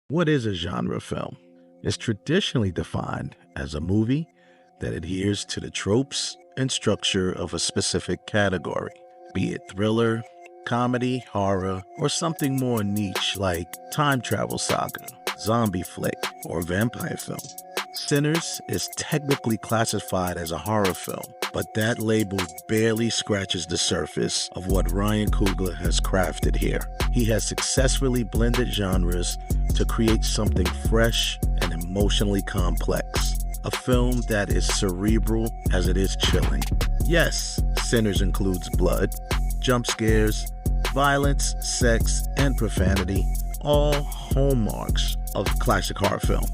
What is a genre film? It's traditionally defined as a movie that adheres to the tropes and structure of a specific category, be it thriller, comedy, horror, or something more niche like time travel saga, zombie flick, or vampire film. Sinners is technically classified as a horror film, but that label barely scratches the surface of what Ryan Coogler has crafted here. He has successfully blended genres to create something fresh and emotionally complex. A film that is cerebral as it is chilling. Yes, Sinners includes blood, jump scares, violence, sex, and profanity, all hallmarks of classic horror film.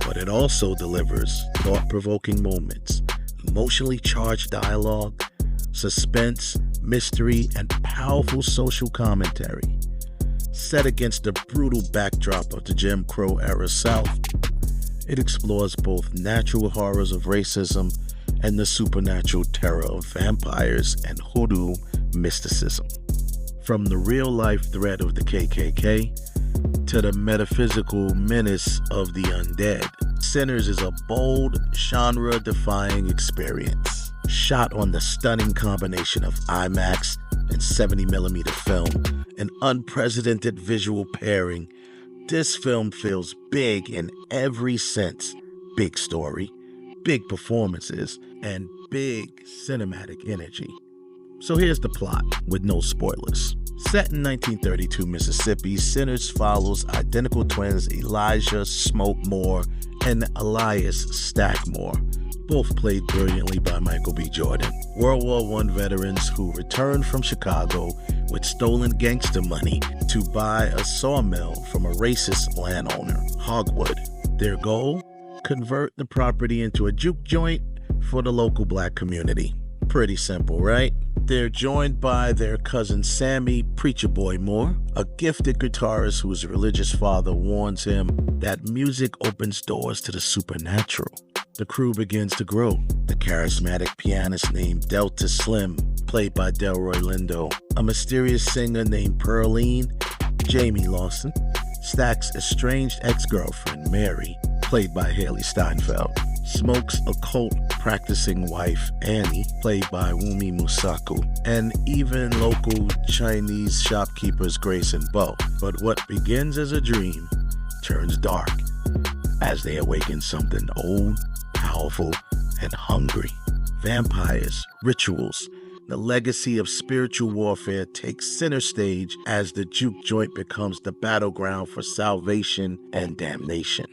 But it also delivers thought-provoking moments, emotionally charged dialogue, suspense, mystery, and powerful social commentary. Set against the brutal backdrop of the Jim Crow era South, it explores both natural horrors of racism and the supernatural terror of vampires and hoodoo mysticism. From the real-life threat of the KKK to the metaphysical menace of the undead, Sinners is a bold, genre-defying experience. Shot on the stunning combination of IMAX and 70mm film, an unprecedented visual pairing, this film feels big in every sense. Big story, big performances, and big cinematic energy. So here's the plot, with no spoilers. Set in 1932 Mississippi, Sinners follows identical twins Elijah Smoke Moore and Elias Stack Moore, both played brilliantly by Michael B. Jordan. World War I veterans who returned from Chicago with stolen gangster money to buy a sawmill from a racist landowner, Hogwood. Their goal? Convert the property into a juke joint for the local black community. Pretty simple, right? They're joined by their cousin Sammy Preacher Boy Moore, a gifted guitarist whose religious father warns him that music opens doors to the supernatural. The crew begins to grow. The charismatic pianist named Delta Slim, played by Delroy Lindo, a mysterious singer named Pearline, Jayme Lawson, Stack's estranged ex-girlfriend Mary, played by Hailee Steinfeld, Smoke's occult practicing wife Annie, played by Wunmi Mosaku, and even local Chinese shopkeepers Grace and Bo. But what begins as a dream turns dark as they awaken something old, powerful, and hungry. Vampires, rituals, the legacy of spiritual warfare takes center stage as the juke joint becomes the battleground for salvation and damnation.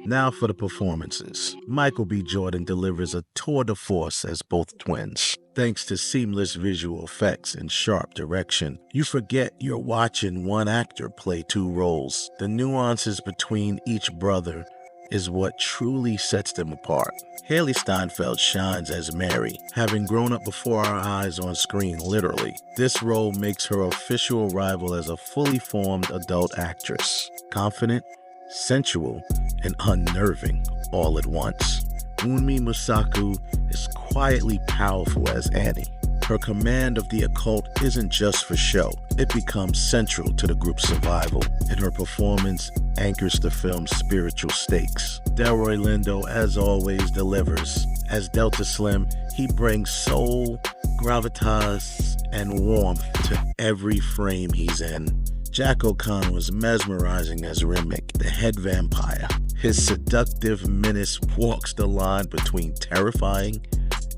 Now for the performances. Michael B. Jordan delivers a tour de force as both twins. Thanks to seamless visual effects and sharp direction, you forget you're watching one actor play two roles. The nuances between each brother is what truly sets them apart. Hailee Steinfeld shines as Mary, having grown up before our eyes on screen literally. This role makes her official arrival as a fully formed adult actress. Confident, sensual, and unnerving all at once. Wunmi Mosaku is quietly powerful as Annie. Her command of the occult isn't just for show. It becomes central to the group's survival, and her performance anchors the film's spiritual stakes. Delroy Lindo, as always, delivers. As Delta Slim, he brings soul, gravitas, and warmth to every frame he's in. Jack O'Connell was mesmerizing as Remick, the head vampire. His seductive menace walks the line between terrifying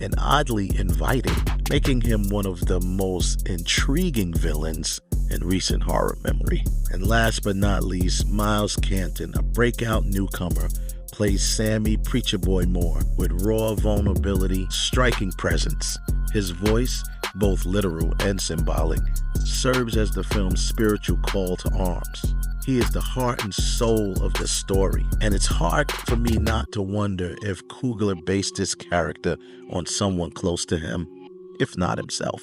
and oddly inviting, making him one of the most intriguing villains in recent horror memory. And last but not least, Miles Caton, a breakout newcomer, plays Sammy Preacher Boy Moore with raw vulnerability, striking presence. His voice, both literal and symbolic, serves as the film's spiritual call to arms. He is the heart and soul of the story, and it's hard for me not to wonder if Coogler based this character on someone close to him, if not himself.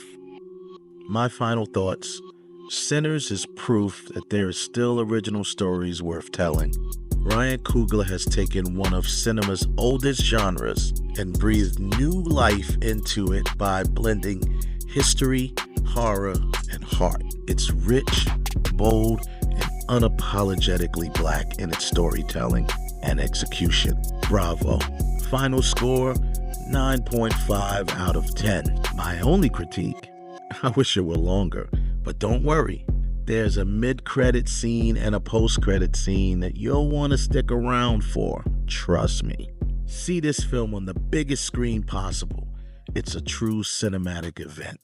My final thoughts. Sinners is proof that there is still original stories worth telling. Ryan Coogler has taken one of cinema's oldest genres and breathed new life into it by blending history, horror, and heart. It's rich, bold, and unapologetically black in its storytelling and execution. Bravo. Final score, 9.5 out of 10. My only critique, I wish it were longer, but don't worry. There's a mid-credit scene and a post-credit scene that you'll want to stick around for. Trust me. See this film on the biggest screen possible. It's a true cinematic event.